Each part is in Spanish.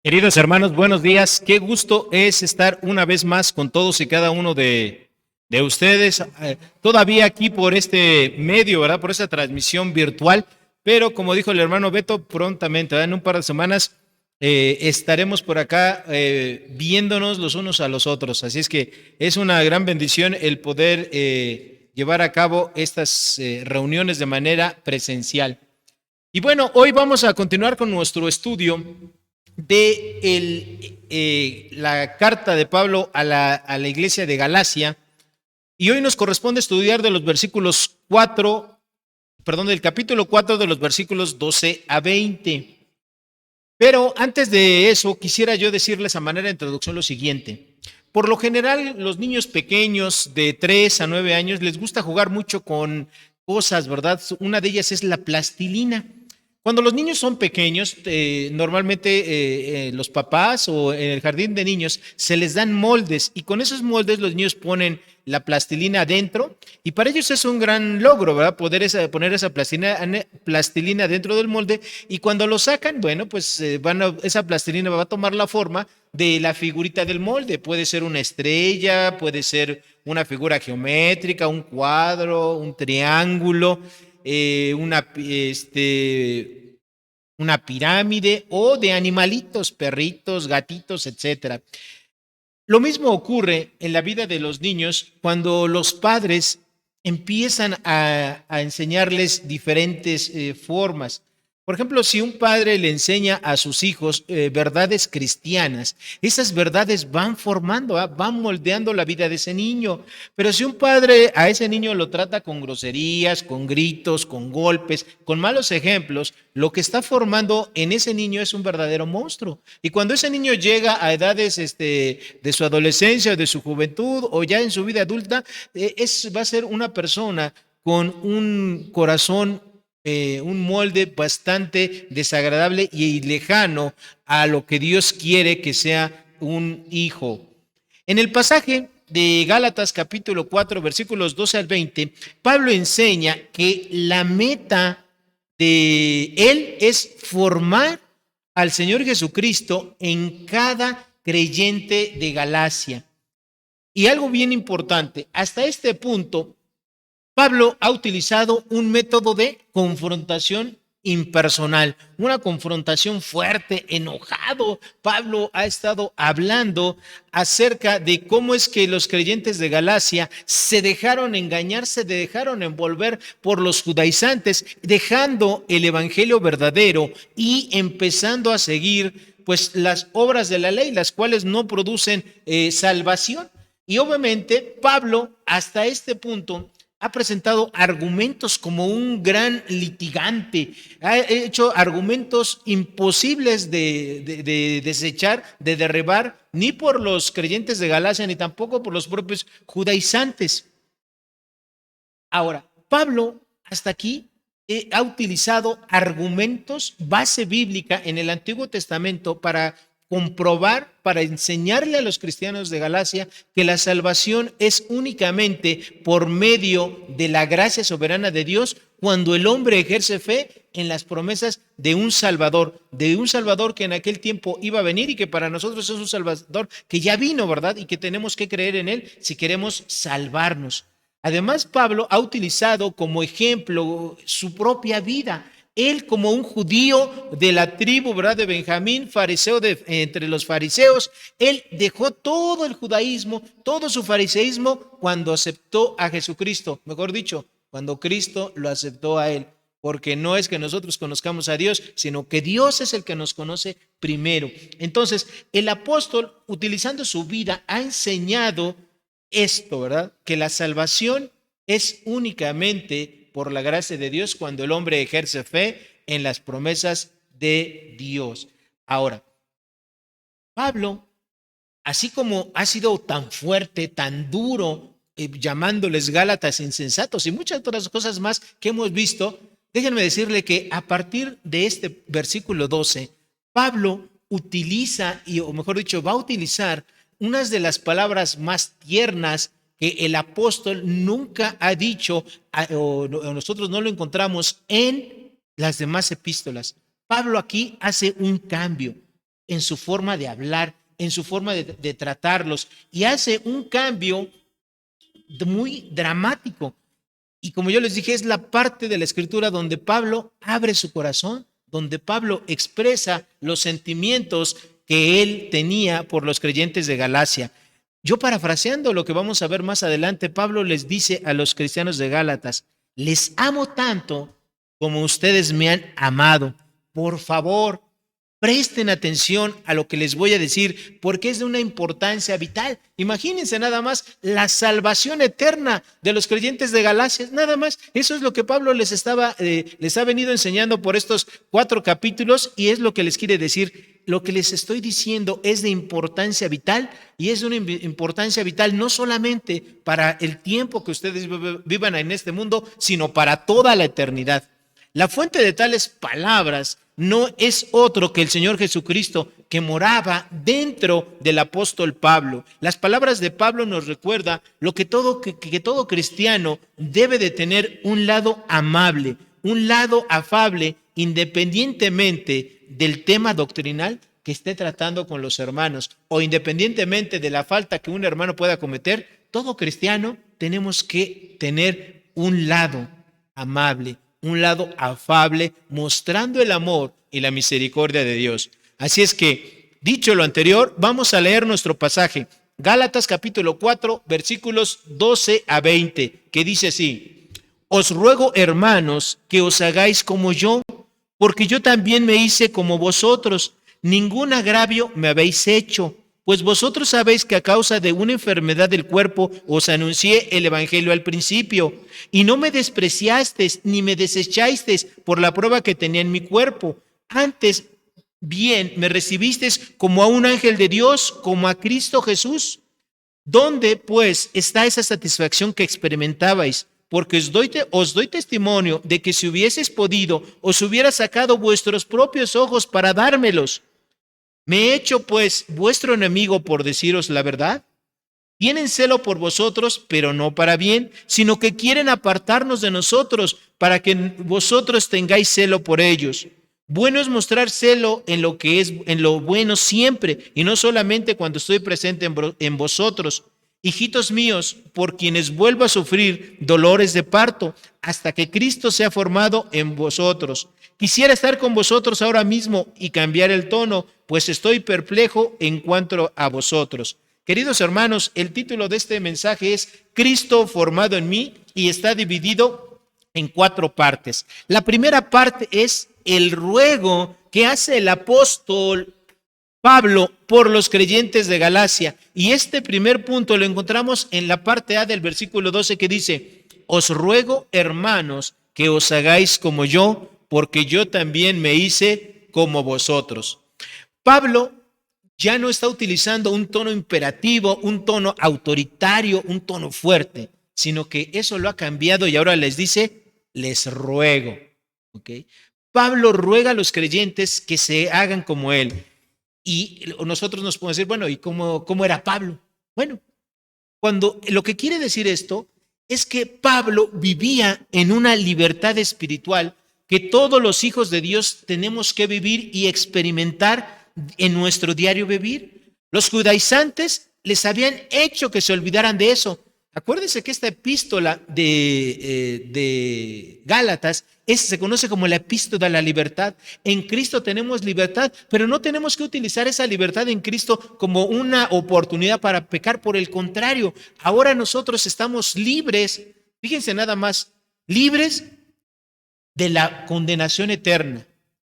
Queridos hermanos, buenos días. Qué gusto es estar una vez más con todos y cada uno de ustedes, todavía aquí por este medio, ¿verdad? Por esta transmisión virtual, pero como dijo el hermano Beto, prontamente, ¿verdad? En un par de semanas estaremos por acá viéndonos los unos a los otros. Así es que es una gran bendición el poder llevar a cabo estas reuniones de manera presencial. Y bueno, hoy vamos a continuar con nuestro estudio de la carta de Pablo a la iglesia de Galacia. Y hoy nos corresponde estudiar de los versículos 4, perdón, del capítulo 4 de los versículos 12 a 20. Pero antes de eso, quisiera yo decirles a manera de introducción lo siguiente. Por lo general, los niños pequeños de 3 a 9 años les gusta jugar mucho con cosas, ¿verdad? Una de ellas es la plastilina. Cuando los niños son pequeños, normalmente los papás o en el jardín de niños se les dan moldes y con esos moldes los niños ponen la plastilina adentro y para ellos es un gran logro, ¿verdad? Poder poner esa plastilina dentro del molde y cuando lo sacan, bueno, pues esa plastilina va a tomar la forma de la figurita del molde. Puede ser una estrella, puede ser una figura geométrica, un cuadro, un triángulo, una pirámide o de animalitos, perritos, gatitos, etcétera. Lo mismo ocurre en la vida de los niños cuando los padres empiezan a enseñarles diferentes formas. Por ejemplo, si un padre le enseña a sus hijos verdades cristianas, esas verdades van formando, van moldeando la vida de ese niño. Pero si un padre a ese niño lo trata con groserías, con gritos, con golpes, con malos ejemplos, lo que está formando en ese niño es un verdadero monstruo. Y cuando ese niño llega a edades de su adolescencia, de su juventud o ya en su vida adulta, va a ser una persona con un corazón, un molde bastante desagradable y lejano a lo que Dios quiere que sea un hijo. En el pasaje de Gálatas capítulo 4 versículos 12 al 20, Pablo enseña que la meta de él es formar al Señor Jesucristo en cada creyente de Galacia. Y algo bien importante, hasta este punto, Pablo ha utilizado un método de confrontación impersonal, una confrontación fuerte, enojado. Pablo ha estado hablando acerca de cómo es que los creyentes de Galacia se dejaron engañar, se dejaron envolver por los judaizantes, dejando el evangelio verdadero y empezando a seguir pues las obras de la ley, las cuales no producen salvación. Y obviamente Pablo hasta este punto ha presentado argumentos como un gran litigante, ha hecho argumentos imposibles de desechar, de derribar, ni por los creyentes de Galacia, ni tampoco por los propios judaizantes. Ahora, Pablo hasta aquí ha utilizado argumentos, base bíblica en el Antiguo Testamento para comprobar, para enseñarle a los cristianos de Galacia que la salvación es únicamente por medio de la gracia soberana de Dios cuando el hombre ejerce fe en las promesas de un Salvador que en aquel tiempo iba a venir y que para nosotros es un Salvador que ya vino, ¿verdad? Y que tenemos que creer en él si queremos salvarnos. Además, Pablo ha utilizado como ejemplo su propia vida. Él como un judío de la tribu, ¿verdad?, de Benjamín, fariseo entre los fariseos, él dejó todo el judaísmo, todo su fariseísmo cuando aceptó a Jesucristo. Mejor dicho, cuando Cristo lo aceptó a él. Porque no es que nosotros conozcamos a Dios, sino que Dios es el que nos conoce primero. Entonces, el apóstol, utilizando su vida, ha enseñado esto, ¿verdad? Que la salvación es únicamente por la gracia de Dios cuando el hombre ejerce fe en las promesas de Dios. Ahora, Pablo, así como ha sido tan fuerte, tan duro, llamándoles Gálatas insensatos y muchas otras cosas más que hemos visto, déjenme decirle que a partir de este versículo 12, Pablo utiliza, o mejor dicho, va a utilizar unas de las palabras más tiernas que el apóstol nunca ha dicho, o nosotros no lo encontramos en las demás epístolas. Pablo aquí hace un cambio. en su forma de hablar, en su forma de tratarlos, y hace un cambio muy dramático. Y como yo les dije, es la parte de la escritura donde Pablo abre su corazón, donde Pablo expresa los sentimientos que él tenía por los creyentes de Galacia. Yo parafraseando lo que vamos a ver más adelante, Pablo les dice a los cristianos de Gálatas: les amo tanto como ustedes me han amado. Por favor, presten atención a lo que les voy a decir, porque es de una importancia vital. Imagínense nada más la salvación eterna de los creyentes de Galacia, nada más. Eso es lo que Pablo les ha venido enseñando por estos 4 capítulos, y es lo que les quiere decir. Lo que les estoy diciendo es de importancia vital, y es de una importancia vital no solamente para el tiempo que ustedes vivan en este mundo, sino para toda la eternidad. La fuente de tales palabras no es otro que el Señor Jesucristo, que moraba dentro del apóstol Pablo. Las palabras de Pablo nos recuerda lo que todo cristiano debe de tener: un lado amable, un lado afable, independientemente del tema doctrinal que esté tratando con los hermanos, o independientemente de la falta que un hermano pueda cometer. Todo cristiano tenemos que tener un lado amable, un lado afable, mostrando el amor y la misericordia de Dios. Así es que, dicho lo anterior, vamos a leer nuestro pasaje, Gálatas capítulo 4, versículos 12 a 20, que dice así: os ruego, hermanos, que os hagáis como yo, porque yo también me hice como vosotros. Ningún agravio me habéis hecho, pues vosotros sabéis que a causa de una enfermedad del cuerpo os anuncié el evangelio al principio, y no me despreciasteis ni me desechasteis por la prueba que tenía en mi cuerpo. Antes bien me recibisteis como a un ángel de Dios, como a Cristo Jesús. ¿Dónde pues está esa satisfacción que experimentabais? Porque os doy testimonio de que si hubieseis podido, os hubiera sacado vuestros propios ojos para dármelos. ¿Me he hecho pues vuestro enemigo por deciros la verdad? Tienen celo por vosotros, pero no para bien, sino que quieren apartarnos de nosotros para que vosotros tengáis celo por ellos. Bueno es mostrar celo en lo bueno siempre, y no solamente cuando estoy presente en vosotros. Hijitos míos, por quienes vuelvo a sufrir dolores de parto, hasta que Cristo sea formado en vosotros. Quisiera estar con vosotros ahora mismo y cambiar el tono, pues estoy perplejo en cuanto a vosotros. Queridos hermanos, el título de este mensaje es Cristo formado en mí, y está dividido en 4 partes. La primera parte es el ruego que hace el apóstol Pablo por los creyentes de Galacia. Y este primer punto lo encontramos en la parte A del versículo 12, que dice: os ruego, hermanos, que os hagáis como yo, porque yo también me hice como vosotros. Pablo ya no está utilizando un tono imperativo, un tono autoritario, un tono fuerte, sino que eso lo ha cambiado y ahora les dice: les ruego. ¿Okay? Pablo ruega a los creyentes que se hagan como él. Y nosotros nos podemos decir: bueno, ¿y cómo era Pablo? Bueno, lo que quiere decir esto es que Pablo vivía en una libertad espiritual que todos los hijos de Dios tenemos que vivir y experimentar en nuestro diario vivir. Los judaizantes les habían hecho que se olvidaran de eso. Acuérdense que esta epístola de Gálatas se conoce como la epístola de la libertad. En Cristo tenemos libertad, pero no tenemos que utilizar esa libertad en Cristo como una oportunidad para pecar. Por el contrario, ahora nosotros estamos libres, fíjense nada más, libres de la condenación eterna,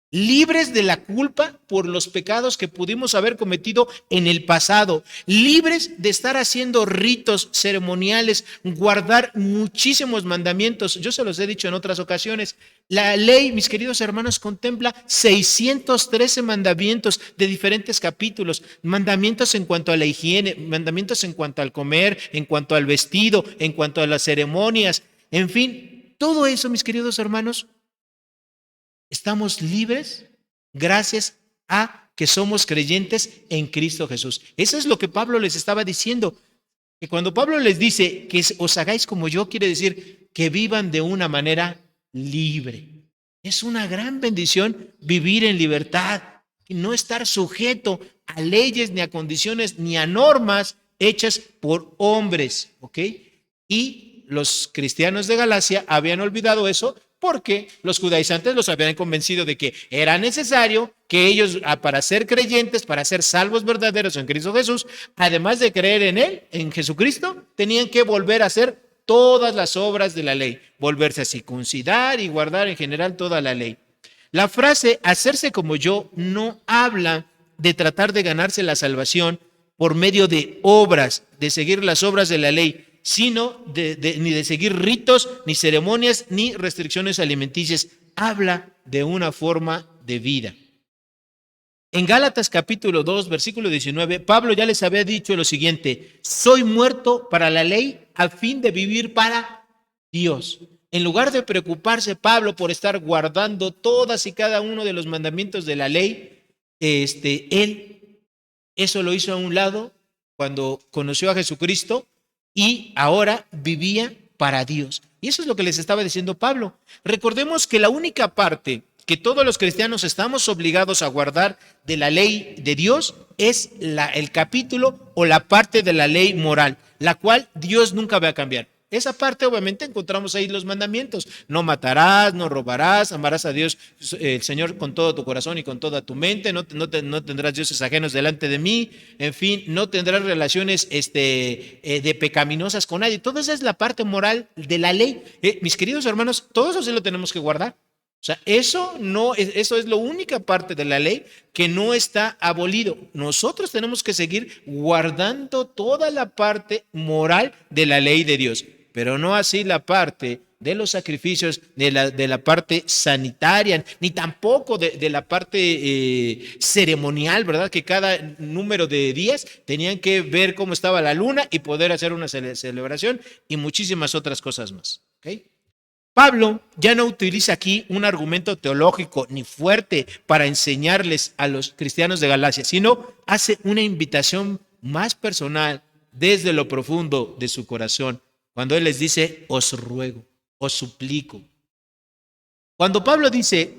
libres de la culpa por los pecados que pudimos haber cometido en el pasado, libres de estar haciendo ritos ceremoniales, guardar muchísimos mandamientos. Yo se los he dicho en otras ocasiones, la ley, mis queridos hermanos, contempla 613 mandamientos de diferentes capítulos, mandamientos en cuanto a la higiene, mandamientos en cuanto al comer, en cuanto al vestido, en cuanto a las ceremonias, en fin, todo eso, mis queridos hermanos. Estamos libres gracias a que somos creyentes en Cristo Jesús. Eso es lo que Pablo les estaba diciendo. Que cuando Pablo les dice que os hagáis como yo, quiere decir que vivan de una manera libre. Es una gran bendición vivir en libertad. no estar sujeto a leyes, ni a condiciones, ni a normas hechas por hombres, ¿ok? Y los cristianos de Galacia habían olvidado eso porque los judaizantes los habían convencido de que era necesario que ellos, para ser creyentes, para ser salvos verdaderos en Cristo Jesús, además de creer en Él, en Jesucristo, tenían que volver a hacer todas las obras de la ley, volverse a circuncidar y guardar en general toda la ley. La frase hacerse como yo no habla de tratar de ganarse la salvación por medio de obras, de seguir las obras de la ley, sino ni de seguir ritos, ni ceremonias, ni restricciones alimenticias. Habla de una forma de vida. En Gálatas capítulo 2, versículo 19, Pablo ya les había dicho lo siguiente: soy muerto para la ley a fin de vivir para Dios. En lugar de preocuparse Pablo por estar guardando todas y cada uno de los mandamientos de la ley, él eso lo hizo a un lado cuando conoció a Jesucristo y ahora vivía para Dios. Y eso es lo que les estaba diciendo Pablo. Recordemos que la única parte que todos los cristianos estamos obligados a guardar de la ley de Dios es el capítulo o la parte de la ley moral, la cual Dios nunca va a cambiar. Esa parte obviamente encontramos ahí los mandamientos: no matarás, no robarás, amarás a Dios el Señor con todo tu corazón y con toda tu mente, no tendrás dioses ajenos delante de mí, en fin, no tendrás relaciones de pecaminosas con nadie. Toda esa es la parte moral de la ley. Mis queridos hermanos, todo eso sí lo tenemos que guardar. O sea, eso es la única parte de la ley que no está abolido. Nosotros tenemos que seguir guardando toda la parte moral de la ley de Dios, pero no así la parte de los sacrificios, de la parte sanitaria, ni tampoco de la parte ceremonial, ¿verdad? Que cada número de días tenían que ver cómo estaba la luna y poder hacer una celebración y muchísimas otras cosas más, ¿ok? Pablo ya no utiliza aquí un argumento teológico ni fuerte para enseñarles a los cristianos de Galacia, sino hace una invitación más personal desde lo profundo de su corazón, cuando él les dice: os ruego, os suplico. Cuando Pablo dice,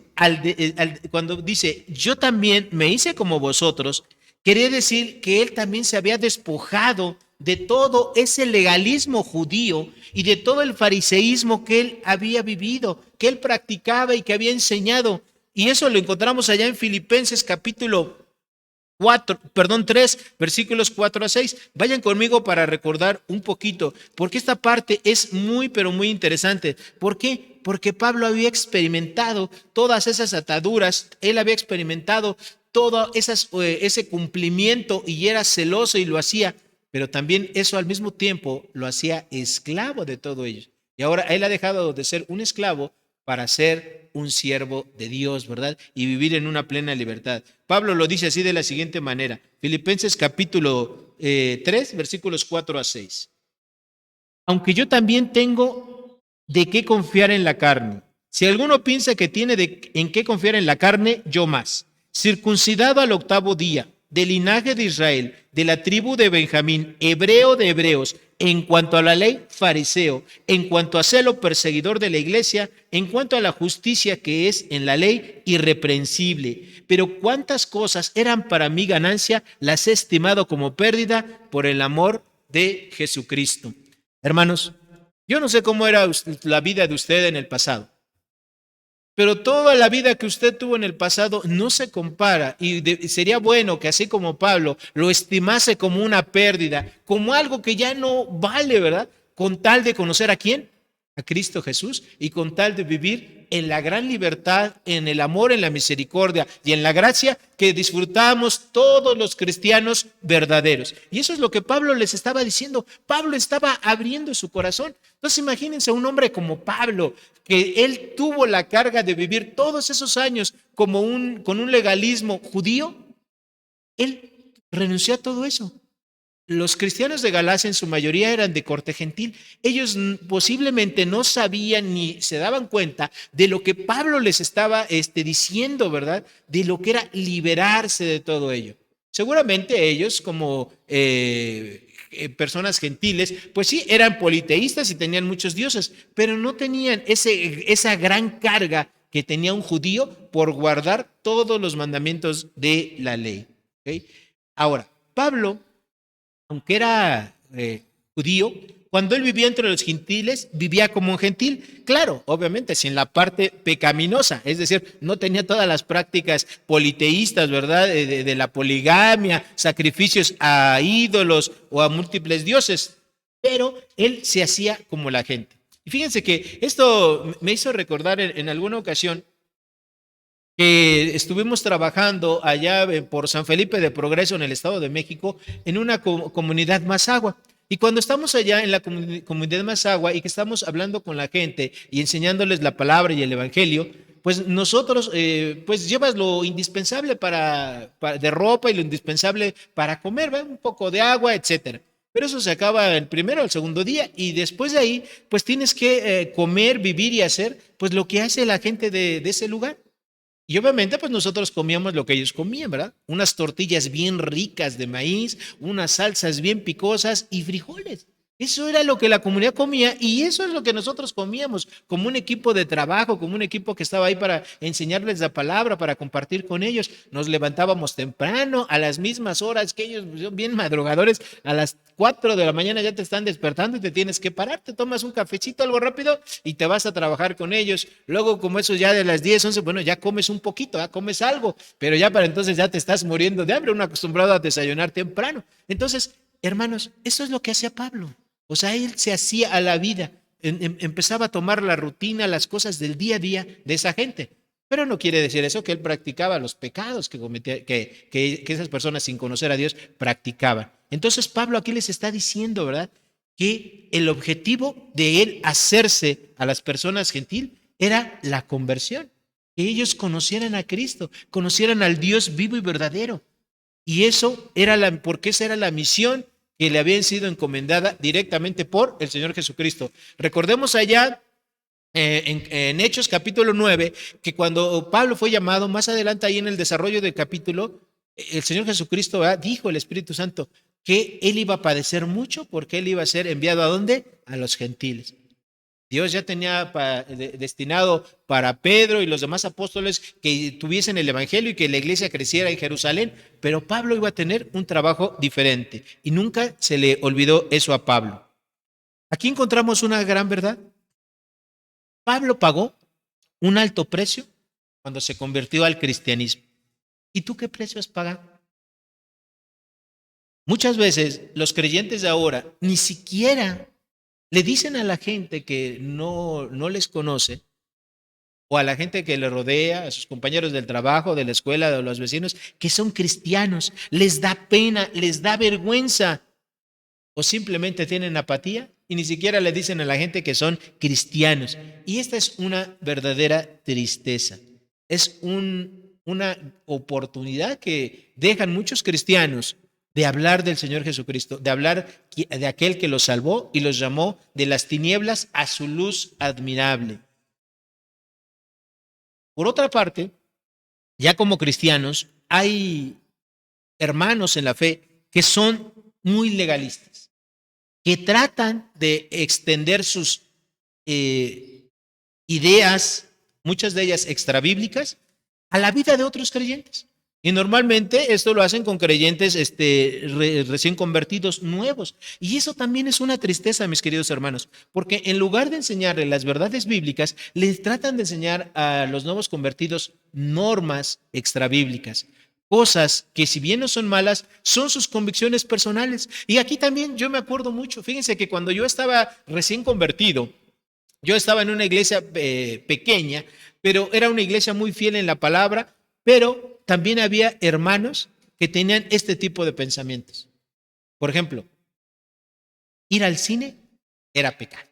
cuando dice yo también me hice como vosotros, quería decir que él también se había despojado de todo ese legalismo judío y de todo el fariseísmo que él había vivido, que él practicaba y que había enseñado. Y eso lo encontramos allá en Filipenses capítulo 3, versículos 4 a 6. Vayan conmigo para recordar un poquito, porque esta parte es muy, pero muy interesante. ¿Por qué? Porque Pablo había experimentado todas esas ataduras, él había experimentado todo ese cumplimiento y era celoso y lo hacía, pero también eso al mismo tiempo lo hacía esclavo de todo ello. Y ahora él ha dejado de ser un esclavo para ser un siervo de Dios, ¿verdad? Y vivir en una plena libertad. Pablo lo dice así de la siguiente manera: Filipenses capítulo 3, versículos 4 a 6. Aunque yo también tengo de qué confiar en la carne. Si alguno piensa que tiene en qué confiar en la carne, yo más. Circuncidado al 8º día, del linaje de Israel, de la tribu de Benjamín, hebreo de hebreos, en cuanto a la ley, fariseo, en cuanto a celo, perseguidor de la iglesia, en cuanto a la justicia que es en la ley, irreprensible. Pero cuántas cosas eran para mí ganancia, las he estimado como pérdida por el amor de Jesucristo. Hermanos, yo no sé cómo era la vida de usted en el pasado, pero toda la vida que usted tuvo en el pasado no se compara, y sería bueno que así como Pablo lo estimase como una pérdida, como algo que ya no vale, ¿verdad? Con tal de conocer ¿a quién? A Cristo Jesús, y con tal de vivir en la gran libertad, en el amor, en la misericordia y en la gracia que disfrutamos todos los cristianos verdaderos. Y eso es lo que Pablo les estaba diciendo. Pablo estaba abriendo su corazón. Entonces imagínense un hombre como Pablo, que él tuvo la carga de vivir todos esos años con un legalismo judío. Él renunció a todo eso. Los cristianos de Galacia en su mayoría eran de corte gentil. Ellos posiblemente no sabían ni se daban cuenta de lo que Pablo les estaba diciendo, ¿verdad? De lo que era liberarse de todo ello. Seguramente ellos, como personas gentiles, pues sí, eran politeístas y tenían muchos dioses, pero no tenían esa gran carga que tenía un judío por guardar todos los mandamientos de la ley. ¿Okay? Ahora, Pablo, aunque era judío, cuando él vivía entre los gentiles, vivía como un gentil, claro, obviamente sin la parte pecaminosa, es decir, no tenía todas las prácticas politeístas, ¿verdad? De la poligamia, sacrificios a ídolos o a múltiples dioses, pero él se hacía como la gente. Y fíjense que esto me hizo recordar en alguna ocasión que estuvimos trabajando allá por San Felipe de Progreso en el Estado de México en una comunidad Mazahua. Y cuando estamos allá en la comunidad Mazahua y que estamos hablando con la gente y enseñándoles la palabra y el evangelio, pues nosotros pues llevas lo indispensable de ropa y lo indispensable para comer, ¿verdad? Un poco de agua, etcétera. Pero eso se acaba el primero o el segundo día y después de ahí pues tienes que comer, vivir y hacer pues lo que hace la gente de ese lugar. Y obviamente, pues nosotros comíamos lo que ellos comían, ¿verdad? Unas tortillas bien ricas de maíz, unas salsas bien picosas y frijoles. Eso era lo que la comunidad comía y eso es lo que nosotros comíamos como un equipo de trabajo, como un equipo que estaba ahí para enseñarles la palabra, para compartir con ellos. Nos levantábamos temprano, a las mismas horas que ellos, son bien madrugadores, a las 4 de la mañana ya te están despertando y te tienes que parar, te tomas un cafecito, algo rápido y te vas a trabajar con ellos. Luego, como eso ya de las 10, 11, bueno, ya comes un poquito, ya comes algo, pero ya para entonces ya te estás muriendo de hambre, uno acostumbrado a desayunar temprano. Entonces, hermanos, eso es lo que hacía Pablo. O sea, él se hacía a la vida, empezaba a tomar la rutina, las cosas del día a día de esa gente. Pero no quiere decir eso que él practicaba los pecados que cometía, que esas personas sin conocer a Dios practicaban. Entonces Pablo aquí les está diciendo, ¿verdad? Que el objetivo de él hacerse a las personas gentil era la conversión. Que ellos conocieran a Cristo, conocieran al Dios vivo y verdadero. Y eso era porque esa era la misión que le habían sido encomendada directamente por el Señor Jesucristo. Recordemos allá en Hechos capítulo 9, que cuando Pablo fue llamado, más adelante ahí en el desarrollo del capítulo, el Señor Jesucristo dijo, el Espíritu Santo, que él iba a padecer mucho porque él iba a ser enviado ¿a dónde? A los gentiles. Dios ya tenía destinado para Pedro y los demás apóstoles que tuviesen el evangelio y que la iglesia creciera en Jerusalén, pero Pablo iba a tener un trabajo diferente y nunca se le olvidó eso a Pablo. Aquí encontramos una gran verdad. Pablo pagó un alto precio cuando se convirtió al cristianismo. ¿Y tú qué precio has pagado? Muchas veces los creyentes de ahora ni siquiera le dicen a la gente que no les conoce o a la gente que le rodea, a sus compañeros del trabajo, de la escuela, de los vecinos, que son cristianos. Les da pena, les da vergüenza o simplemente tienen apatía y ni siquiera le dicen a la gente que son cristianos. Y esta es una verdadera tristeza. Es una oportunidad que dejan muchos cristianos de hablar del Señor Jesucristo, de hablar de aquel que los salvó y los llamó de las tinieblas a su luz admirable. Por otra parte, ya como cristianos, hay hermanos en la fe que son muy legalistas, que tratan de extender sus ideas, muchas de ellas extrabíblicas, a la vida de otros creyentes. Y normalmente esto lo hacen con creyentes recién convertidos nuevos. Y eso también es una tristeza, mis queridos hermanos, porque en lugar de enseñarles las verdades bíblicas, les tratan de enseñar a los nuevos convertidos normas extrabíblicas. Cosas que si bien no son malas, son sus convicciones personales. Y aquí también yo me acuerdo mucho, fíjense que cuando yo estaba recién convertido, yo estaba en una iglesia pequeña, pero era una iglesia muy fiel en la palabra, pero también había hermanos que tenían este tipo de pensamientos. Por ejemplo, ir al cine era pecado.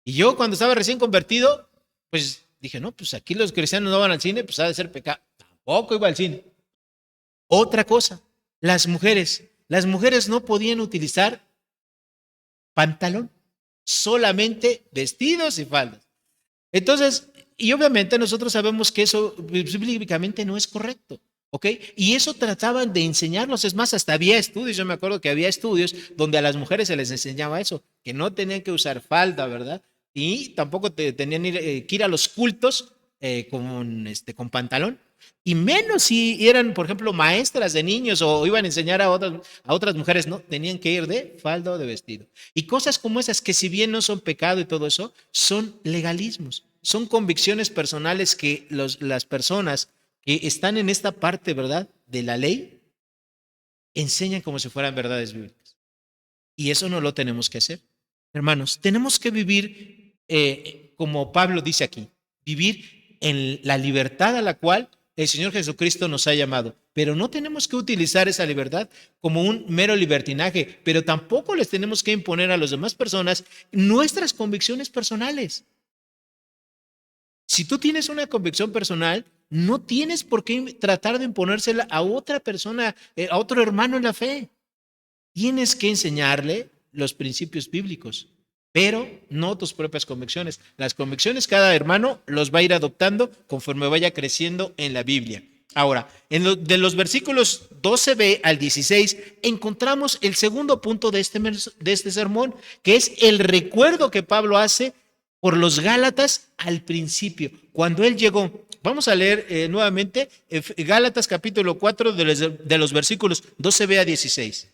Y yo cuando estaba recién convertido, pues dije, no, pues aquí los cristianos no van al cine, pues ha de ser pecado. Tampoco iba al cine. Otra cosa, las mujeres no podían utilizar pantalón, solamente vestidos y faldas. Entonces, y obviamente nosotros sabemos que eso bíblicamente no es correcto, ¿ok? Y eso trataban de enseñarnos, es más, hasta había estudios, yo me acuerdo que había estudios donde a las mujeres se les enseñaba eso, que no tenían que usar falda, ¿verdad? Y tampoco tenían que ir a los cultos con pantalón. Y menos si eran, por ejemplo, maestras de niños o iban a enseñar a otras mujeres, no, tenían que ir de falda o de vestido. Y cosas como esas que si bien no son pecado y todo eso, son legalismos, son convicciones personales que las personas que están en esta parte, ¿verdad?, de la ley, enseñan como si fueran verdades bíblicas. Y eso no lo tenemos que hacer. Hermanos, tenemos que vivir, como Pablo dice aquí, vivir en la libertad a la cual el Señor Jesucristo nos ha llamado. Pero no tenemos que utilizar esa libertad como un mero libertinaje, pero tampoco les tenemos que imponer a las demás personas nuestras convicciones personales. Si tú tienes una convicción personal, no tienes por qué tratar de imponérsela a otra persona, a otro hermano en la fe. Tienes que enseñarle los principios bíblicos, pero no tus propias convicciones. Las convicciones cada hermano los va a ir adoptando conforme vaya creciendo en la Biblia. Ahora, de los versículos 12b al 16, encontramos el segundo punto de este sermón, que es el recuerdo que Pablo hace por los Gálatas al principio, cuando él llegó. Vamos a leer nuevamente Gálatas capítulo 4 de los versículos 12b a 16.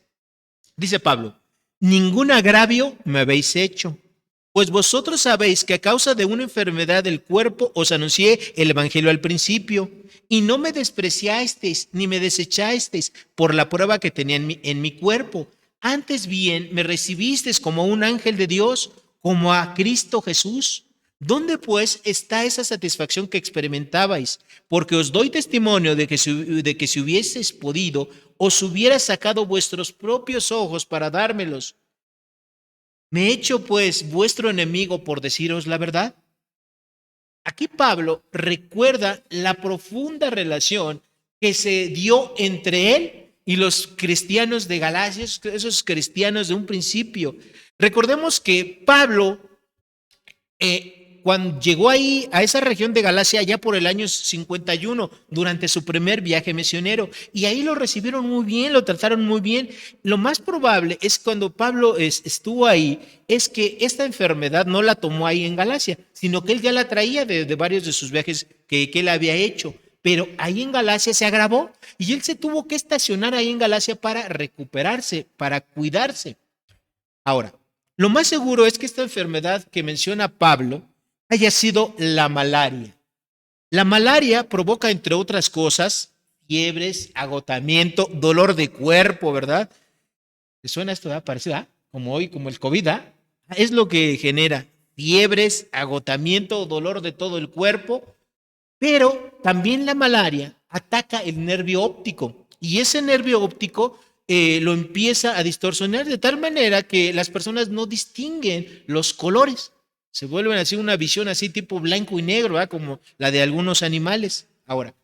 Dice Pablo: ningún agravio me habéis hecho, pues vosotros sabéis que a causa de una enfermedad del cuerpo os anuncié el evangelio al principio, y no me despreciasteis ni me desechasteis por la prueba que tenía en mi cuerpo. Antes bien me recibisteis como un ángel de Dios, como a Cristo Jesús. ¿Dónde pues está esa satisfacción que experimentabais? Porque os doy testimonio de que si hubieseis podido, os hubiera sacado vuestros propios ojos para dármelos. ¿Me he hecho pues vuestro enemigo por deciros la verdad? Aquí Pablo recuerda la profunda relación que se dio entre él y los cristianos de Galacia, esos cristianos de un principio. Recordemos que Pablo, cuando llegó ahí a esa región de Galacia ya por el año 51, durante su primer viaje misionero, y ahí lo recibieron muy bien, lo trataron muy bien. Lo más probable es cuando Pablo estuvo ahí, es que esta enfermedad no la tomó ahí en Galacia, sino que él ya la traía de varios de sus viajes que él había hecho. Pero ahí en Galacia se agravó y él se tuvo que estacionar ahí en Galacia para recuperarse, para cuidarse. Ahora, lo más seguro es que esta enfermedad que menciona Pablo haya sido la malaria. La malaria provoca, entre otras cosas, fiebres, agotamiento, dolor de cuerpo, ¿verdad? ¿Te suena esto? Parece, como hoy, como el COVID, es lo que genera fiebres, agotamiento, dolor de todo el cuerpo, pero también la malaria ataca el nervio óptico y ese nervio óptico lo empieza a distorsionar de tal manera que las personas no distinguen los colores. Se vuelven así una visión así tipo blanco y negro, como la de algunos animales. Ahora,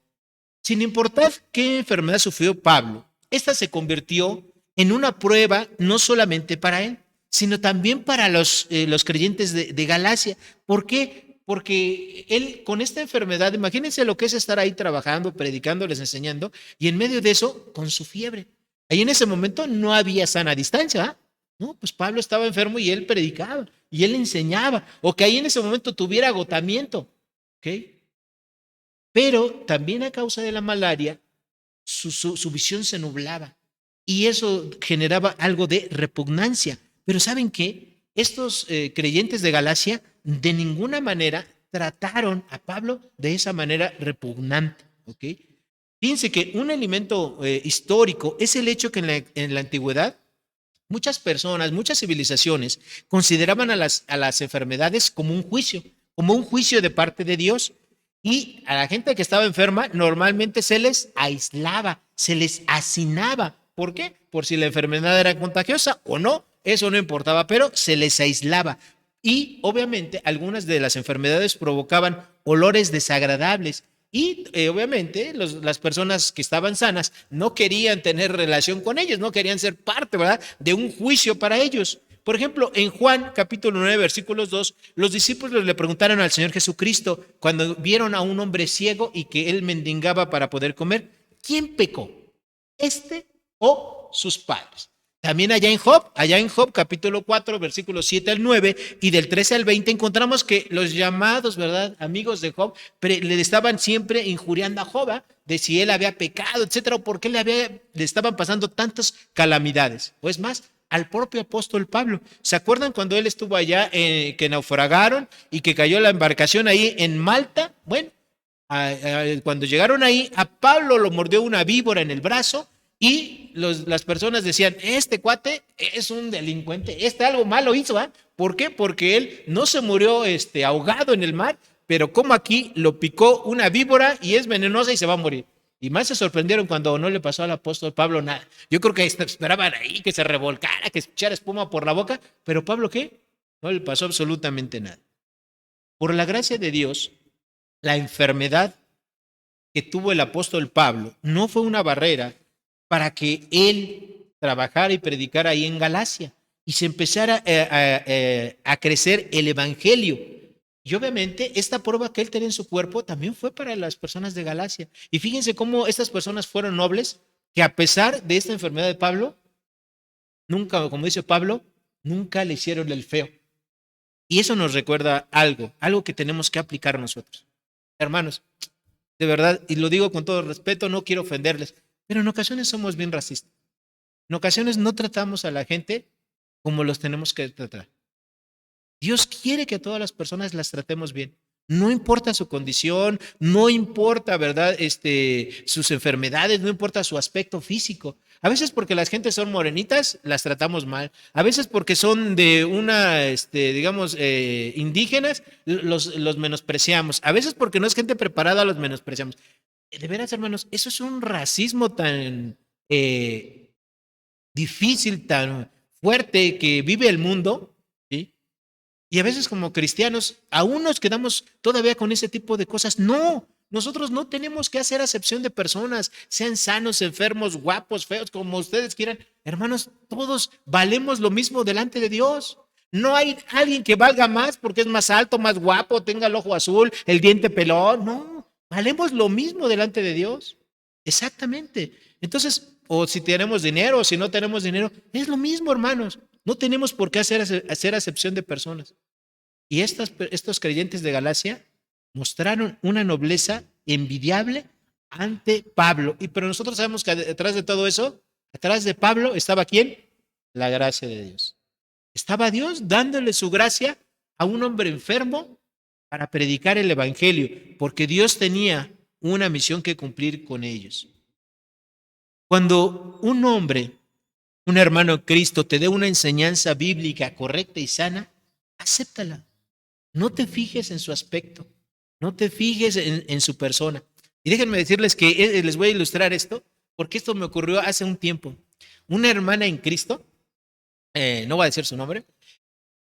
sin importar qué enfermedad sufrió Pablo, esta se convirtió en una prueba no solamente para él, sino también para los creyentes de Galacia. ¿Por qué? Porque él con esta enfermedad, imagínense lo que es estar ahí trabajando, predicándoles, enseñando, y en medio de eso, con su fiebre. Ahí en ese momento no había sana distancia, No, pues Pablo estaba enfermo y él predicaba y él enseñaba, o que ahí en ese momento tuviera agotamiento, ¿ok? Pero también a causa de la malaria, su visión se nublaba y eso generaba algo de repugnancia. Pero ¿saben qué? Estos creyentes de Galacia de ninguna manera trataron a Pablo de esa manera repugnante, ¿ok? Fíjense que un elemento histórico es el hecho que en la antigüedad muchas personas, muchas civilizaciones consideraban a las enfermedades como un juicio de parte de Dios. Y a la gente que estaba enferma normalmente se les aislaba, se les hacinaba. ¿Por qué? Por si la enfermedad era contagiosa o no, eso no importaba, pero se les aislaba. Y obviamente algunas de las enfermedades provocaban olores desagradables. Y obviamente las personas que estaban sanas no querían tener relación con ellos, no querían ser parte, ¿verdad?, de un juicio para ellos. Por ejemplo, en Juan capítulo 9, versículos 2, los discípulos le preguntaron al Señor Jesucristo cuando vieron a un hombre ciego y que él mendigaba para poder comer, ¿quién pecó? ¿Este o sus padres? También allá en Job capítulo 4, versículos 7 al 9 y del 13 al 20 encontramos que los llamados, ¿verdad? Amigos de Job le estaban siempre injuriando a Job, ¿eh? De si él había pecado, etcétera, o por qué le estaban pasando tantas calamidades. Pues más, al propio apóstol Pablo. ¿Se acuerdan cuando él estuvo allá, que naufragaron y que cayó la embarcación ahí en Malta? Bueno, cuando llegaron ahí, a Pablo lo mordió una víbora en el brazo y las personas decían, este cuate es un delincuente, algo malo hizo, ¿eh? ¿Por qué? Porque él no se murió ahogado en el mar, pero como aquí lo picó una víbora y es venenosa y se va a morir. Y más se sorprendieron cuando no le pasó al apóstol Pablo nada. Yo creo que esperaban ahí que se revolcara, que echara espuma por la boca, pero Pablo, ¿qué? No le pasó absolutamente nada. Por la gracia de Dios, la enfermedad que tuvo el apóstol Pablo no fue una barrera para que él trabajara y predicara ahí en Galacia y se empezara a crecer el evangelio. Y obviamente esta prueba que él tenía en su cuerpo también fue para las personas de Galacia. Y fíjense cómo estas personas fueron nobles, que a pesar de esta enfermedad de Pablo, nunca, como dice Pablo, nunca le hicieron el feo. Y eso nos recuerda algo que tenemos que aplicar nosotros. Hermanos, de verdad, y lo digo con todo respeto, no quiero ofenderles, pero en ocasiones somos bien racistas. En ocasiones no tratamos a la gente como los tenemos que tratar. Dios quiere que a todas las personas las tratemos bien. No importa su condición, no importa, ¿verdad? Sus enfermedades, no importa su aspecto físico. A veces porque las gentes son morenitas, las tratamos mal. A veces porque son de digamos, indígenas, los menospreciamos. A veces porque no es gente preparada, los menospreciamos. De veras, hermanos, eso es un racismo tan difícil, tan fuerte que vive el mundo, ¿sí? Y a veces como cristianos, aún nos quedamos todavía con ese tipo de cosas. No, nosotros no tenemos que hacer acepción de personas, sean sanos, enfermos, guapos, feos, como ustedes quieran. Hermanos, todos valemos lo mismo delante de Dios. No hay alguien que valga más porque es más alto, más guapo, tenga el ojo azul, el diente pelón. No, valemos lo mismo delante de Dios. Exactamente. Entonces, o si tenemos dinero o si no tenemos dinero, es lo mismo, hermanos. No tenemos por qué hacer acepción de personas. Y estos creyentes de Galacia mostraron una nobleza envidiable ante Pablo. Pero nosotros sabemos que detrás de todo eso, detrás de Pablo estaba ¿quién? La gracia de Dios. Estaba Dios dándole su gracia a un hombre enfermo para predicar el evangelio, porque Dios tenía una misión que cumplir con ellos. Cuando un hombre, un hermano en Cristo, te dé una enseñanza bíblica correcta y sana, acéptala. No te fijes en su aspecto, no te fijes en su persona. Y déjenme decirles que les voy a ilustrar esto, porque esto me ocurrió hace un tiempo. Una hermana en Cristo, no voy a decir su nombre,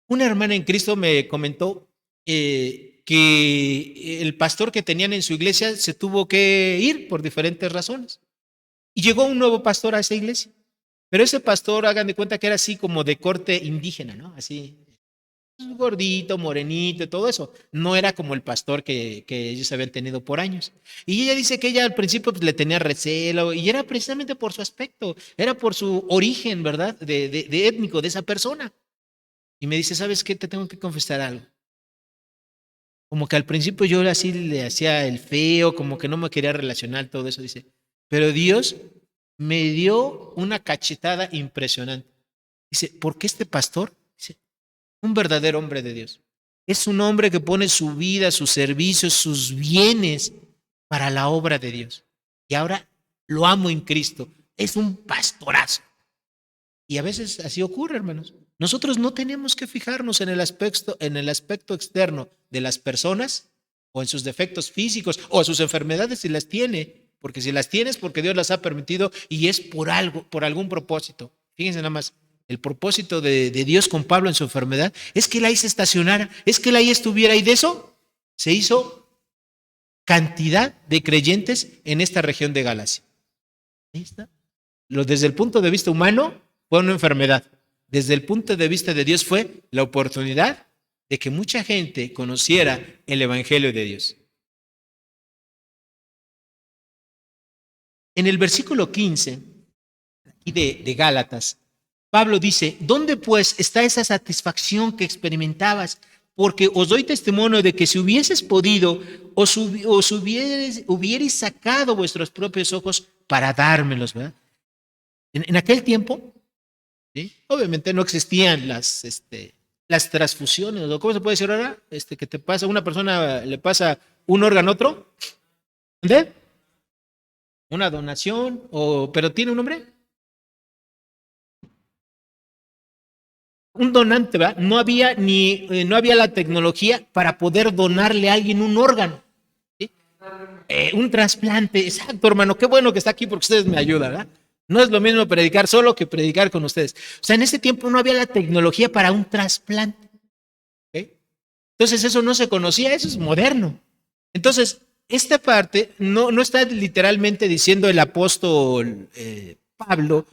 una hermana en Cristo me comentó que el pastor que tenían en su iglesia se tuvo que ir por diferentes razones. Y llegó un nuevo pastor a esa iglesia. Pero ese pastor, hagan de cuenta que era así como de corte indígena, ¿no? Así, gordito, morenito, todo eso. No era como el pastor que ellos habían tenido por años. Y ella dice que ella al principio pues, le tenía recelo y era precisamente por su aspecto, era por su origen, ¿verdad? De étnico de esa persona. Y me dice, ¿sabes qué? Te tengo que confesar algo. Como que al principio yo así le hacía el feo, como que no me quería relacionar, todo eso, dice. Pero Dios me dio una cachetada impresionante. Dice, porque este pastor, dice, un verdadero hombre de Dios. Es un hombre que pone su vida, sus servicios, sus bienes para la obra de Dios. Y ahora lo amo en Cristo. Es un pastorazo. Y a veces así ocurre, hermanos. Nosotros no tenemos que fijarnos en el aspecto externo de las personas o en sus defectos físicos o sus enfermedades si las tiene. Porque si las tienes, porque Dios las ha permitido y es por algo, por algún propósito. Fíjense nada más, el propósito de Dios con Pablo en su enfermedad es que él ahí se estacionara, es que él ahí estuviera y de eso se hizo cantidad de creyentes en esta región de Galacia. Ahí está. Desde el punto de vista humano fue una enfermedad. Desde el punto de vista de Dios fue la oportunidad de que mucha gente conociera el Evangelio de Dios. En el versículo 15 de Gálatas, Pablo dice, ¿dónde pues está esa satisfacción que experimentabas? Porque os doy testimonio de que si hubieses podido, os hubierais sacado vuestros propios ojos para dármelos, ¿verdad? En aquel tiempo, ¿sí? Obviamente no existían las transfusiones, o ¿cómo se puede decir ahora? Que te pasa, una persona le pasa un órgano a otro, ¿entendés? Una donación, pero tiene un nombre. Un donante, ¿verdad? No había la tecnología para poder donarle a alguien un órgano, ¿sí? Un trasplante, exacto, hermano, qué bueno que está aquí porque ustedes me ayudan, ¿verdad? No es lo mismo predicar solo que predicar con ustedes. O sea, en ese tiempo no había la tecnología para un trasplante, ¿ok? Entonces eso no se conocía, eso es moderno. Entonces, esta parte no está literalmente diciendo el apóstol Pablo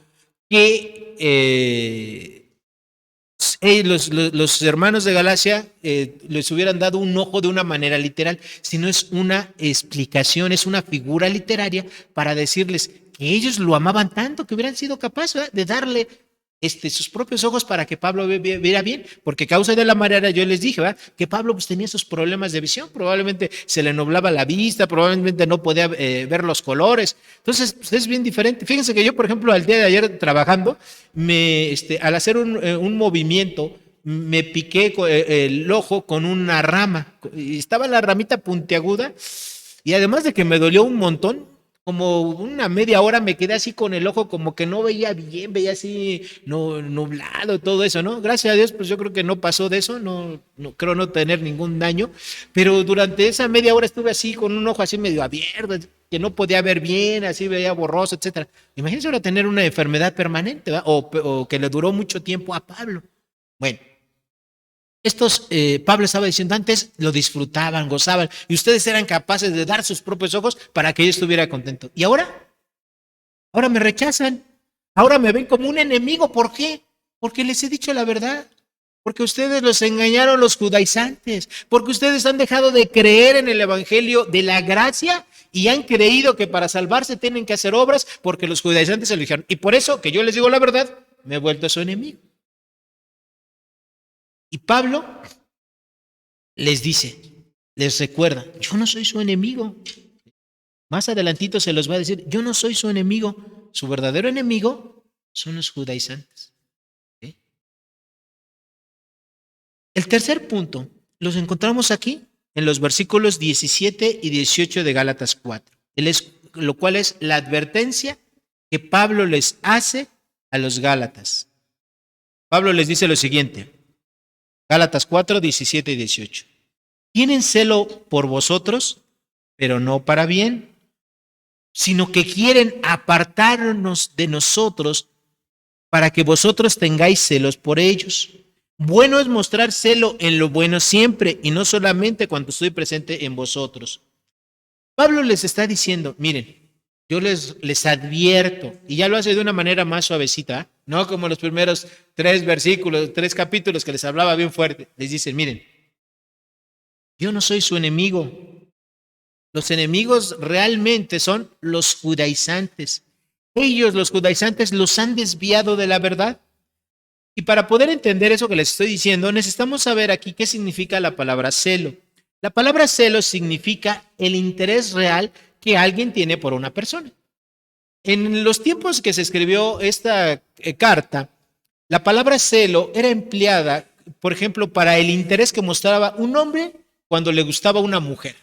que los hermanos de Galacia les hubieran dado un ojo de una manera literal, sino es una explicación, es una figura literaria para decirles que ellos lo amaban tanto que hubieran sido capaces, ¿verdad?, de darle sus propios ojos para que Pablo viera bien, porque a causa de la marea yo les dije, ¿verdad?, que Pablo pues, tenía esos problemas de visión, probablemente se le nublaba la vista, probablemente no podía ver los colores, entonces pues, es bien diferente. Fíjense que yo, por ejemplo, al día de ayer trabajando, al hacer un movimiento, me piqué el ojo con una rama, y estaba la ramita puntiaguda, y además de que me dolió un montón, como una media hora me quedé así con el ojo como que no veía bien, veía así nublado, todo eso, ¿no? Gracias a Dios, pues yo creo que no pasó de eso, no creo no tener ningún daño, pero durante esa media hora estuve así con un ojo así medio abierto, que no podía ver bien, así veía borroso, etcétera. Imagínense ahora tener una enfermedad permanente, ¿verdad? O que le duró mucho tiempo a Pablo. Bueno, Pablo estaba diciendo antes, lo disfrutaban, gozaban, y ustedes eran capaces de dar sus propios ojos para que yo estuviera contento. ¿Y ahora me rechazan, ahora me ven como un enemigo. ¿Por qué? Porque les he dicho la verdad, porque ustedes los engañaron los judaizantes, porque ustedes han dejado de creer en el evangelio de la gracia y han creído que para salvarse tienen que hacer obras, porque los judaizantes se lo dijeron. Y por eso que yo les digo la verdad, me he vuelto su enemigo. Y Pablo les dice, les recuerda, yo no soy su enemigo. Más adelantito se los va a decir, yo no soy su enemigo. Su verdadero enemigo son los judaizantes. ¿Sí? El tercer punto los encontramos aquí en los versículos 17 y 18 de Gálatas 4, lo cual es la advertencia que Pablo les hace a los Gálatas. Pablo les dice lo siguiente, Gálatas 4, 17 y 18. Tienen celo por vosotros, pero no para bien, sino que quieren apartarnos de nosotros para que vosotros tengáis celos por ellos. Bueno es mostrar celo en lo bueno siempre y no solamente cuando estoy presente en vosotros. Pablo les está diciendo, miren, yo les advierto, y ya lo hace de una manera más suavecita, no como los primeros 3 capítulos que les hablaba bien fuerte. Les dicen, miren, yo no soy su enemigo. Los enemigos realmente son los judaizantes. Ellos, los judaizantes, los han desviado de la verdad. Y para poder entender eso que les estoy diciendo, necesitamos saber aquí qué significa la palabra celo. La palabra celo significa el interés real que alguien tiene por una persona. En los tiempos que se escribió esta carta, la palabra celo era empleada, por ejemplo, para el interés que mostraba un hombre cuando le gustaba una mujer.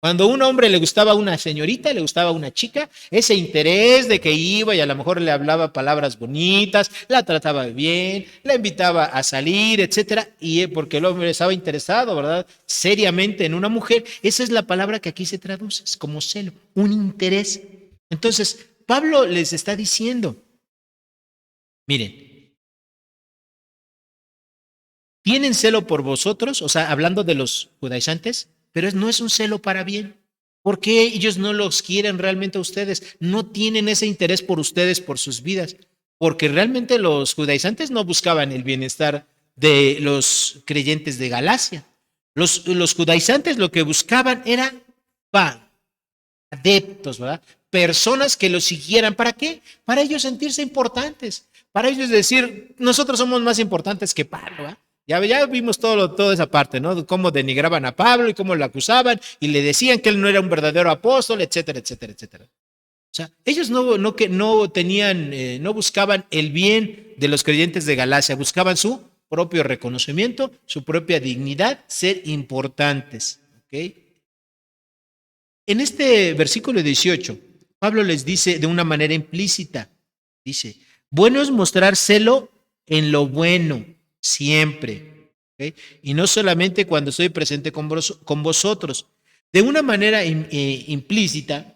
Cuando a un hombre le gustaba una señorita, le gustaba una chica, ese interés de que iba y a lo mejor le hablaba palabras bonitas, la trataba bien, la invitaba a salir, etcétera, y porque el hombre estaba interesado, ¿verdad?, seriamente en una mujer, esa es la palabra que aquí se traduce, es como celo, un interés. Entonces, Pablo les está diciendo, miren, ¿tienen celo por vosotros? O sea, hablando de los judaizantes, pero no es un celo para bien. ¿Por qué ellos no los quieren realmente a ustedes? No tienen ese interés por ustedes, por sus vidas. Porque realmente los judaizantes no buscaban el bienestar de los creyentes de Galacia. Los judaizantes lo que buscaban era adeptos, ¿verdad? Personas que los siguieran. ¿Para qué? Para ellos sentirse importantes. Para ellos decir, nosotros somos más importantes que Pablo, ¿eh? Ya vimos toda esa parte, ¿no? Cómo denigraban a Pablo y cómo lo acusaban y le decían que él no era un verdadero apóstol, etcétera, etcétera, etcétera. O sea, ellos no tenían, no buscaban el bien de los creyentes de Galacia, buscaban su propio reconocimiento, su propia dignidad, ser importantes. ¿Ok? En este versículo 18, Pablo les dice de una manera implícita, dice, bueno es mostrar celo en lo bueno, siempre, ¿ok? Y no solamente cuando estoy presente con vosotros. De una manera implícita,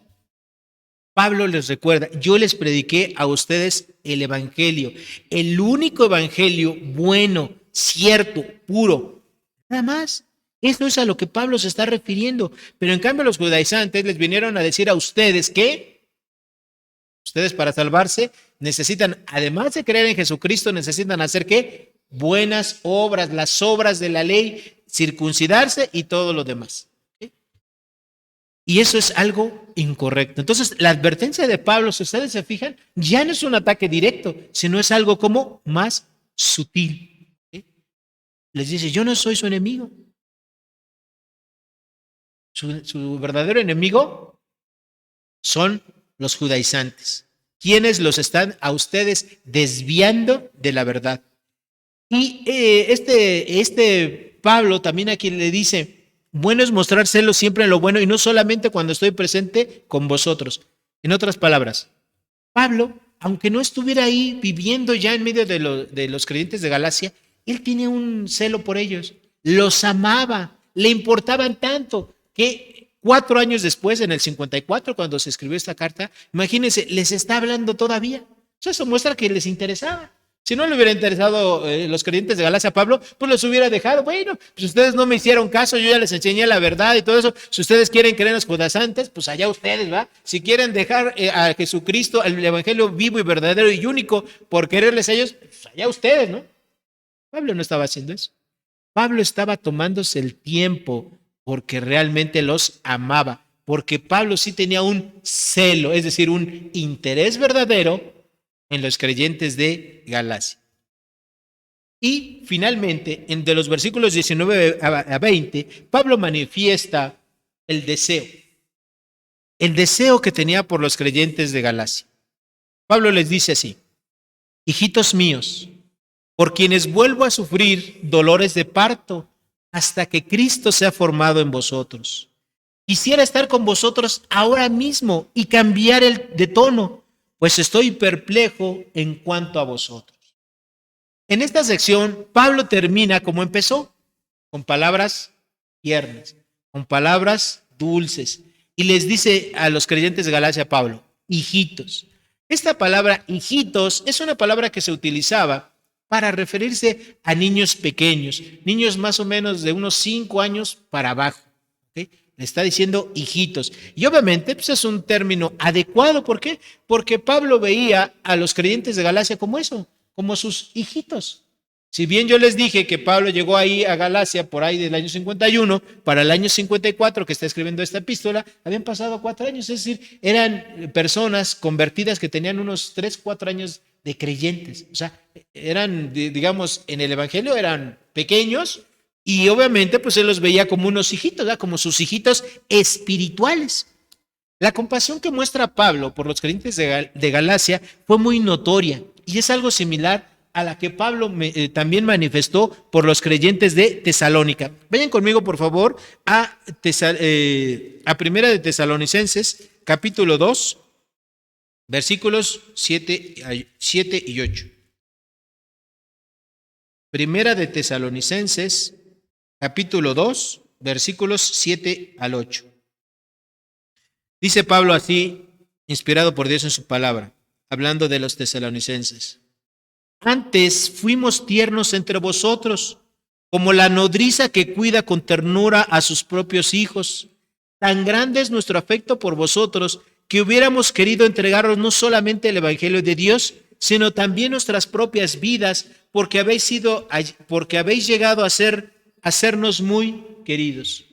Pablo les recuerda, yo les prediqué a ustedes el evangelio, el único evangelio bueno, cierto, puro, nada más. Eso es a lo que Pablo se está refiriendo. Pero en cambio los judaizantes les vinieron a decir a ustedes que ustedes para salvarse necesitan, además de creer en Jesucristo, necesitan hacer ¿qué? Buenas obras, las obras de la ley, circuncidarse y todo lo demás. Y eso es algo incorrecto. Entonces, la advertencia de Pablo, si ustedes se fijan, ya no es un ataque directo, sino es algo como más sutil. ¿Sí? Les dice, yo no soy su enemigo. Su verdadero enemigo son los judaizantes, quienes los están a ustedes desviando de la verdad. Y este Pablo también a quien le dice, bueno es mostrar celos siempre en lo bueno y no solamente cuando estoy presente con vosotros. En otras palabras, Pablo, aunque no estuviera ahí viviendo ya en medio de los creyentes de Galacia, él tiene un celo por ellos, los amaba, le importaban tanto que 4 años después, en el 54, cuando se escribió esta carta, imagínense, les está hablando todavía. Eso muestra que les interesaba. Si no le hubiera interesado los creyentes de Galacia a Pablo, pues los hubiera dejado. Bueno, pues ustedes no me hicieron caso, yo ya les enseñé la verdad y todo eso. Si ustedes quieren creer en los judaizantes, pues allá ustedes, ¿va? Si quieren dejar a Jesucristo, el evangelio vivo y verdadero y único, por quererles a ellos, pues allá ustedes, ¿no? Pablo no estaba haciendo eso. Pablo estaba tomándose el tiempo porque realmente los amaba, porque Pablo sí tenía un celo, es decir, un interés verdadero en los creyentes de Galacia. Y finalmente, de los versículos 19 a 20, Pablo manifiesta el deseo que tenía por los creyentes de Galacia. Pablo les dice así, hijitos míos, por quienes vuelvo a sufrir dolores de parto hasta que Cristo sea formado en vosotros. Quisiera estar con vosotros ahora mismo y cambiar de tono, pues estoy perplejo en cuanto a vosotros. En esta sección, Pablo termina como empezó, con palabras tiernas, con palabras dulces, y les dice a los creyentes de Galacia, Pablo, hijitos. Esta palabra hijitos es una palabra que se utilizaba para referirse a niños pequeños, niños más o menos de unos 5 años para abajo. ¿Okay? Le está diciendo hijitos. Y obviamente pues es un término adecuado. ¿Por qué? Porque Pablo veía a los creyentes de Galacia como eso, como sus hijitos. Si bien yo les dije que Pablo llegó ahí a Galacia por ahí del año 51, para el año 54 que está escribiendo esta epístola, habían pasado 4 años, es decir, eran personas convertidas que tenían unos 3, 4 años de creyentes. O sea, eran, digamos, en el Evangelio eran pequeños y obviamente pues él los veía como unos hijitos, ¿verdad? Como sus hijitos espirituales. La compasión que muestra Pablo por los creyentes de Galacia fue muy notoria y es algo similar a la que Pablo también manifestó por los creyentes de Tesalónica. Vayan conmigo, por favor, a Primera de Tesalonicenses, capítulo 2, versículos 7 y 8. Primera de Tesalonicenses, capítulo 2, versículos 7 al 8. Dice Pablo así, inspirado por Dios en su palabra, hablando de los tesalonicenses. Antes fuimos tiernos entre vosotros, como la nodriza que cuida con ternura a sus propios hijos. Tan grande es nuestro afecto por vosotros que hubiéramos querido entregaros no solamente el Evangelio de Dios, sino también nuestras propias vidas, porque habéis llegado a sernos muy queridos.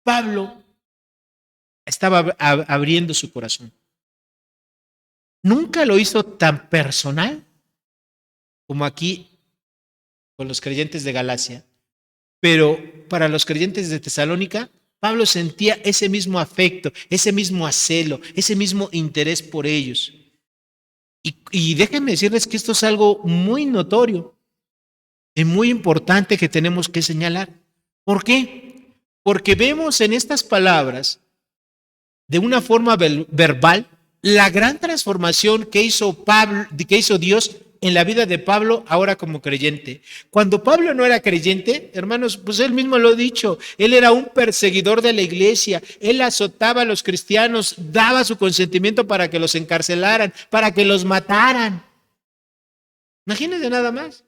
Pablo estaba abriendo su corazón. nunca lo hizo tan personal como aquí con los creyentes de Galacia, pero para los creyentes de Tesalónica, Pablo sentía ese mismo afecto, ese mismo acelo, ese mismo interés por ellos. Y déjenme decirles que esto es algo muy notorio y muy importante que tenemos que señalar. ¿Por qué? Porque vemos en estas palabras, de una forma verbal, la gran transformación que hizo Pablo, que hizo Dios en la vida de Pablo ahora como creyente. Cuando Pablo no era creyente, hermanos, pues él mismo lo ha dicho, él era un perseguidor de la iglesia, él azotaba a los cristianos, daba su consentimiento para que los encarcelaran, para que los mataran. Imagínense nada más.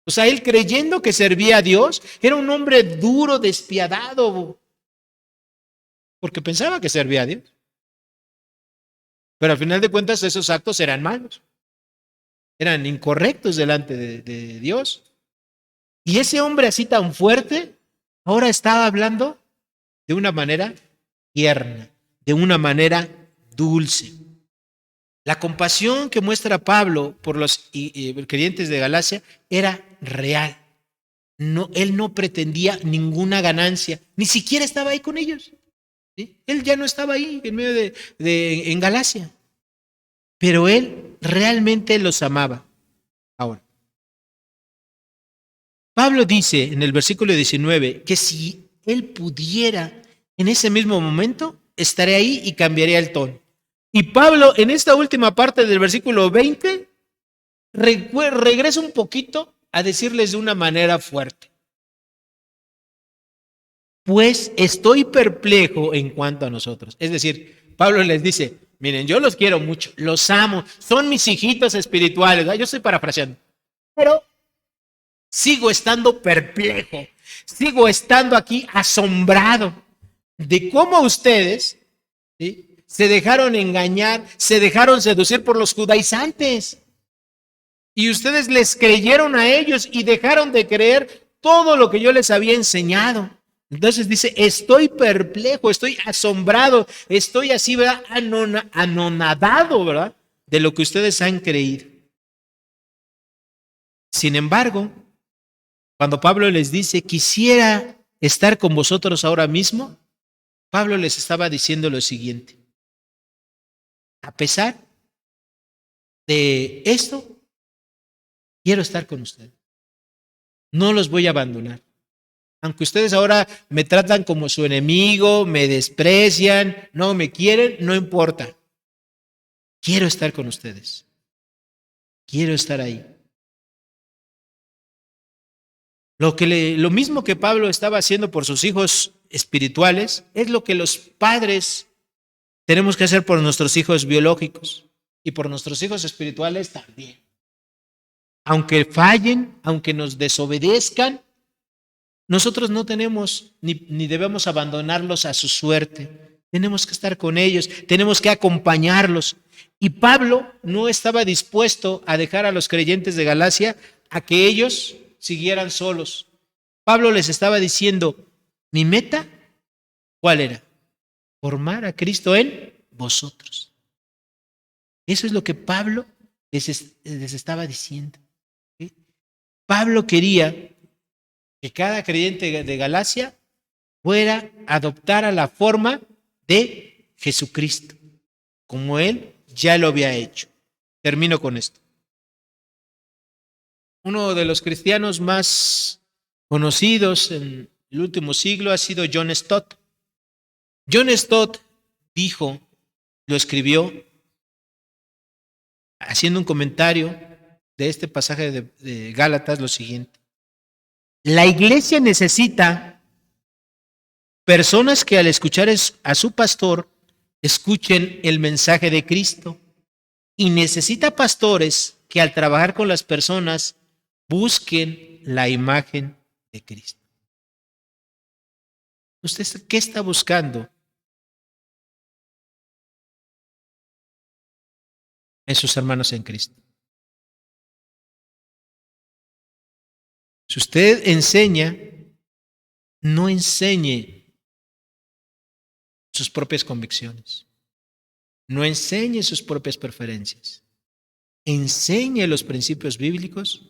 O sea, él creyendo que servía a Dios, era un hombre duro, despiadado, porque pensaba que servía a Dios. Pero al final de cuentas esos actos eran malos, eran incorrectos delante de Dios. Y ese hombre así tan fuerte, ahora estaba hablando de una manera tierna, de una manera dulce. La compasión que muestra Pablo por los creyentes de Galacia era real. No, él no pretendía ninguna ganancia, ni siquiera estaba ahí con ellos. ¿Sí? Él ya no estaba ahí en medio en Galacia, pero él realmente los amaba. Ahora, Pablo dice en el versículo 19 que si él pudiera en ese mismo momento, estaré ahí y cambiaría el tono. Y Pablo en esta última parte del versículo 20 regresa un poquito a decirles de una manera fuerte. Pues estoy perplejo en cuanto a nosotros. Es decir, Pablo les dice, miren, yo los quiero mucho, los amo, son mis hijitos espirituales. Yo estoy parafraseando. Pero sigo estando perplejo, sigo estando aquí asombrado de cómo ustedes, ¿sí?, se dejaron engañar, se dejaron seducir por los judaizantes. Y ustedes les creyeron a ellos y dejaron de creer todo lo que yo les había enseñado. Entonces dice, estoy perplejo, estoy asombrado, estoy así, ¿verdad?, anonadado, ¿verdad?, de lo que ustedes han creído. Sin embargo, cuando Pablo les dice, quisiera estar con vosotros ahora mismo, Pablo les estaba diciendo lo siguiente: a pesar de esto, quiero estar con ustedes. No los voy a abandonar. Aunque ustedes ahora me tratan como su enemigo, me desprecian, no me quieren, no importa. Quiero estar con ustedes. Quiero estar ahí. Lo mismo que Pablo estaba haciendo por sus hijos espirituales, es lo que los padres tenemos que hacer por nuestros hijos biológicos y por nuestros hijos espirituales también. Aunque fallen, aunque nos desobedezcan, nosotros no tenemos ni debemos abandonarlos a su suerte. Tenemos que estar con ellos, tenemos que acompañarlos. Y Pablo no estaba dispuesto a dejar a los creyentes de Galacia a que ellos siguieran solos. Pablo les estaba diciendo, mi meta, ¿cuál era? Formar a Cristo en vosotros. Eso es lo que Pablo les estaba diciendo. ¿Sí? Pablo quería que cada creyente de Galacia adoptara la forma de Jesucristo, como él ya lo había hecho. Termino con esto. Uno de los cristianos más conocidos en el último siglo ha sido John Stott. John Stott dijo, lo escribió, haciendo un comentario de este pasaje de Gálatas, lo siguiente: la iglesia necesita personas que al escuchar a su pastor escuchen el mensaje de Cristo, y necesita pastores que al trabajar con las personas busquen la imagen de Cristo. ¿Usted qué está buscando en sus hermanos en Cristo? Si usted enseña, no enseñe sus propias convicciones, no enseñe sus propias preferencias. enseñe los principios bíblicos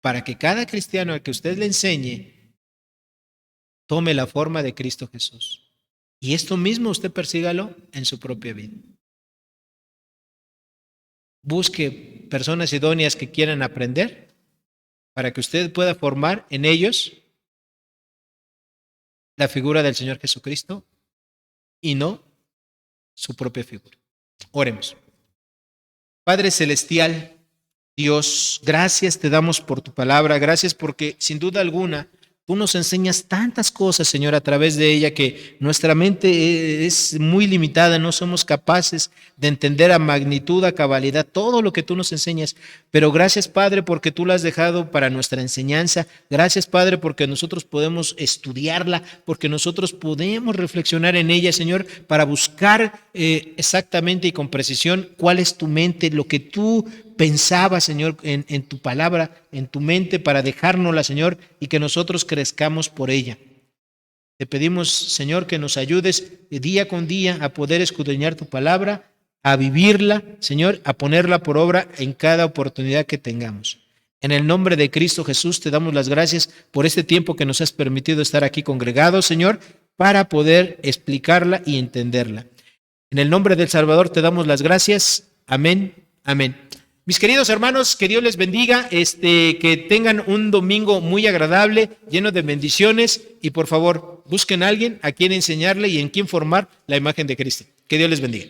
para que cada cristiano al que usted le enseñe tome la forma de Cristo Jesús. Y esto mismo usted persígalo en su propia vida. Busque personas idóneas que quieran aprender para que usted pueda formar en ellos la figura del Señor Jesucristo y no su propia figura. Oremos. Padre Celestial, Dios, gracias te damos por tu palabra, gracias porque sin duda alguna tú nos enseñas tantas cosas, Señor, a través de ella que nuestra mente es muy limitada, no somos capaces de entender a magnitud, a cabalidad, todo lo que tú nos enseñas. Pero gracias, Padre, porque tú la has dejado para nuestra enseñanza. Gracias, Padre, porque nosotros podemos estudiarla, porque nosotros podemos reflexionar en ella, Señor, para buscar exactamente y con precisión cuál es tu mente, lo que tú pensabas, Señor, en tu palabra, en tu mente, para dejárnosla, Señor, y que nosotros crezcamos por ella. Te pedimos, Señor, que nos ayudes día con día a poder escudriñar tu palabra, a vivirla, Señor, a ponerla por obra en cada oportunidad que tengamos. En el nombre de Cristo Jesús te damos las gracias por este tiempo que nos has permitido estar aquí congregados, Señor, para poder explicarla y entenderla. En el nombre del Salvador te damos las gracias. Amén, amén. Mis queridos hermanos, que Dios les bendiga, que tengan un domingo muy agradable, lleno de bendiciones, y por favor, busquen a alguien a quien enseñarle y en quien formar la imagen de Cristo. Que Dios les bendiga.